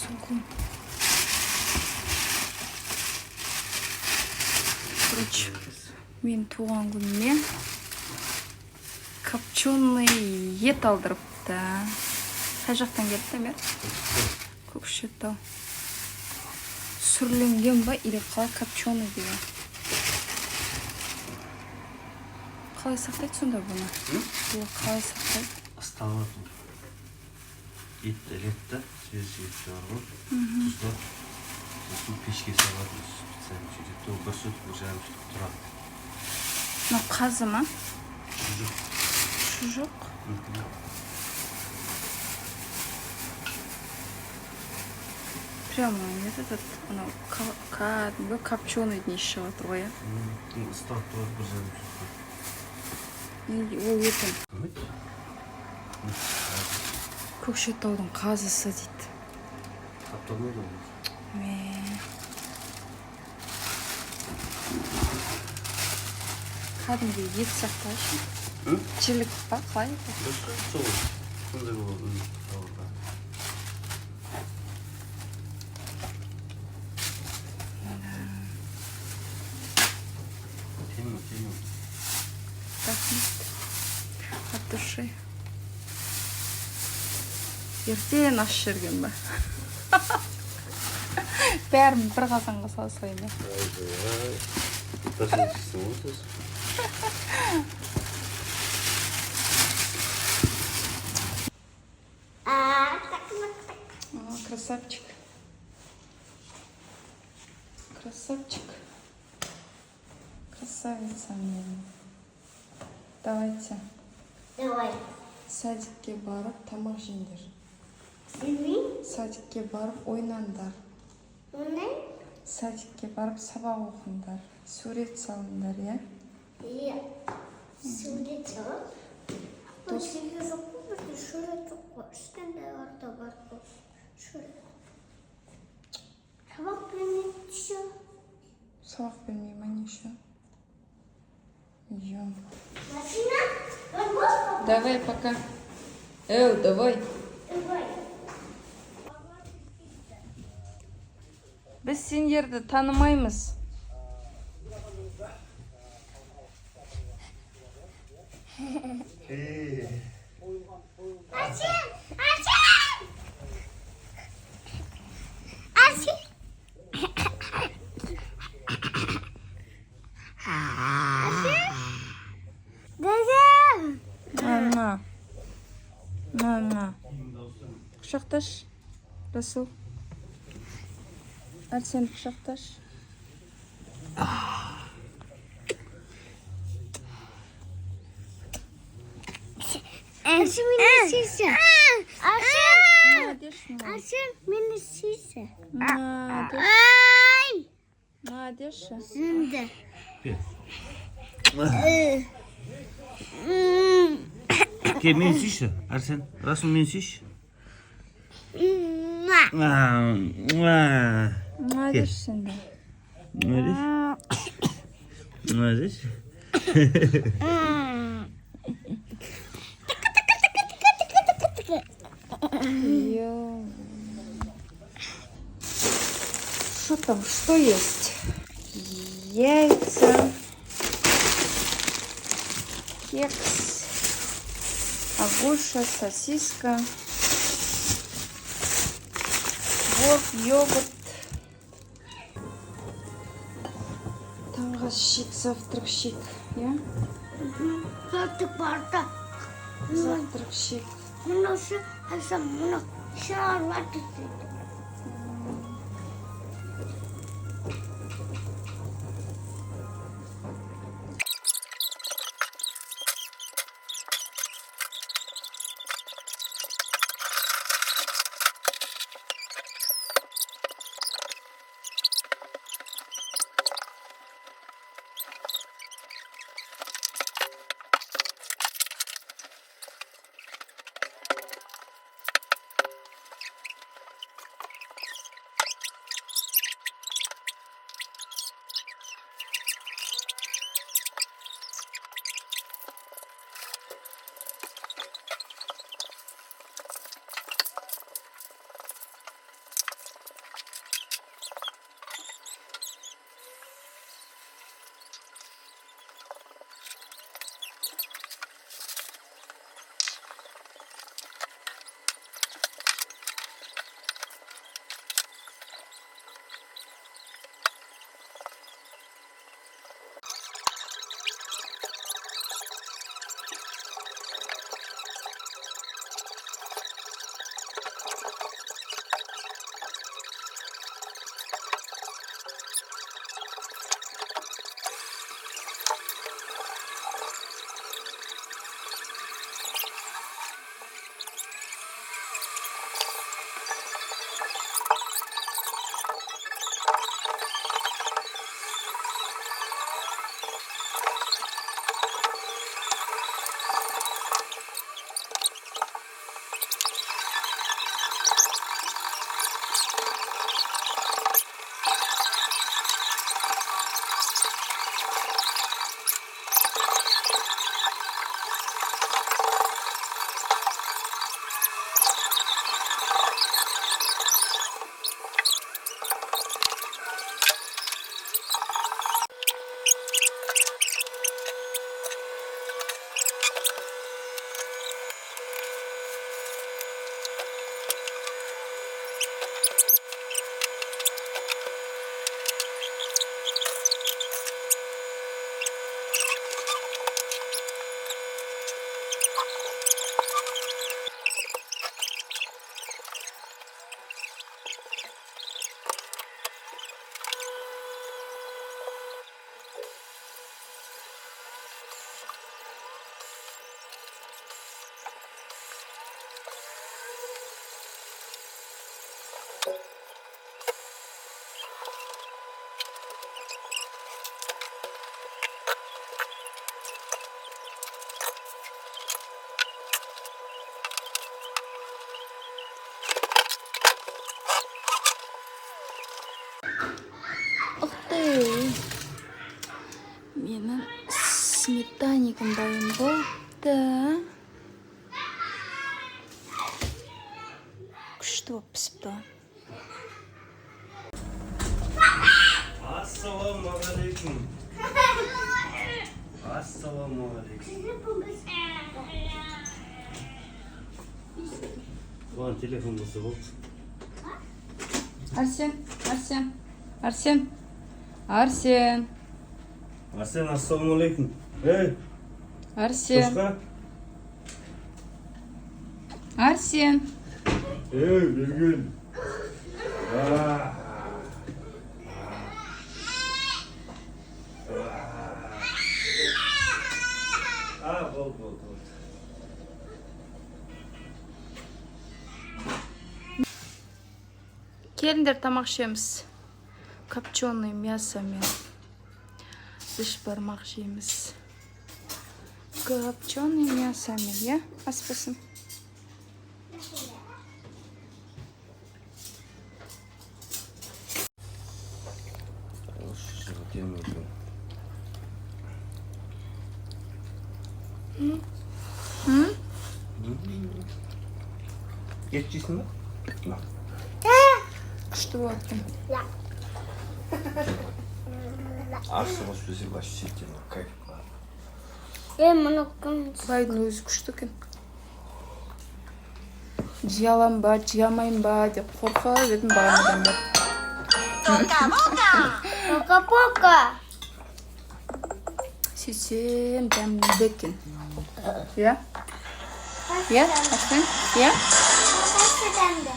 소금. Короче, мен туған күніме копченый ет алдырыпты. Қай жақтан келді, мен? Көкшетау. Сүрленген ба, или қалай копченый деген? Қалай сақтайды сонда бұны? Бұл қалай сақтайды? Асталады. Етті, свежий етті бар ғой. Тұздап, сосын пешке салады. Специально сөйтеді. Ол бір сутка, бір жарым сутка тұрады. Мынау қазы ма? Шұжық. Шұжық? Прямо этот, анау кәдімгі копченыйдың иісі шығып тұр ғой, иә? Ыстап тұрады, бір жарым сутка. Ол етін. Көкшетаудың қазысы дейді. Тапталмайды ғой. Кәдімгі ет сақташы. Жілік па, қалай? Сол, сондай болады. Тема. Рахмет. От души. Ертең аш жүрген ба? Бәрін бір қазанға салсайын ба? Ташыншысың ғой сіз? Красавчик. Красавчик. Красавица мне. Давайте. Давай. Садикке барып тамақ жеңдер. Садикке барып ойнаңдар. Садикке барып сабақ оқыңдар. Сурет салыңдар, иә? Иә. Сурет салып. Жерге жоқ қой, бірде сурет жоқ қой. Кішкентай орта бар қой. Сурет. Сабақ бермейді еще. Сабақ бермей ма, не еще? Идем. Машина? Давай пока. Давай. Давай. Біз сендерді танымаймыз. На. Құшақташ. Расул. Арсен құшақташ. Арсен мені сүйсі. Арсен мені сүйсі. Молодец. Зінді. Ке, мені сүйші, Арсен. Расул мені сүйші. Молодец сенде. Молодец. Что там? Что есть? Яйца, кекс, агуша, сосиска, творог, йогурт. Таңғы шик, завтрак шик, я? Завтрак барда. Завтрак шик. Мұнысы, Арсен, мұны шарваты дейді. Сметанникім дайын болды. Күшті болып пісіпті. Ассалаумағалейкум. Ассалаумағалейкум. Оған телефон болса болды. Арсен. Арсен, ассалаумағалейкум. Ей, Арсен. қошқа. Арсен. Ей, берген. Болды. Келіндер тамақ ішеміз. Копченый мясомен. Бешбармақ жейміз. Копченый мясомен, я? Аспасын. Ет жейсің ба? Күшті болатын. Асығыс өзі вообще тема кайф. Мұны көміз. Байдың өзі күшті екен. Жия алам ба, жия алмайым ба деп қорқып едім бағанадан бері. Пока-пока. Сөйтсем дәмді екен. Я? Арсен? Я? Қайсы дәмді?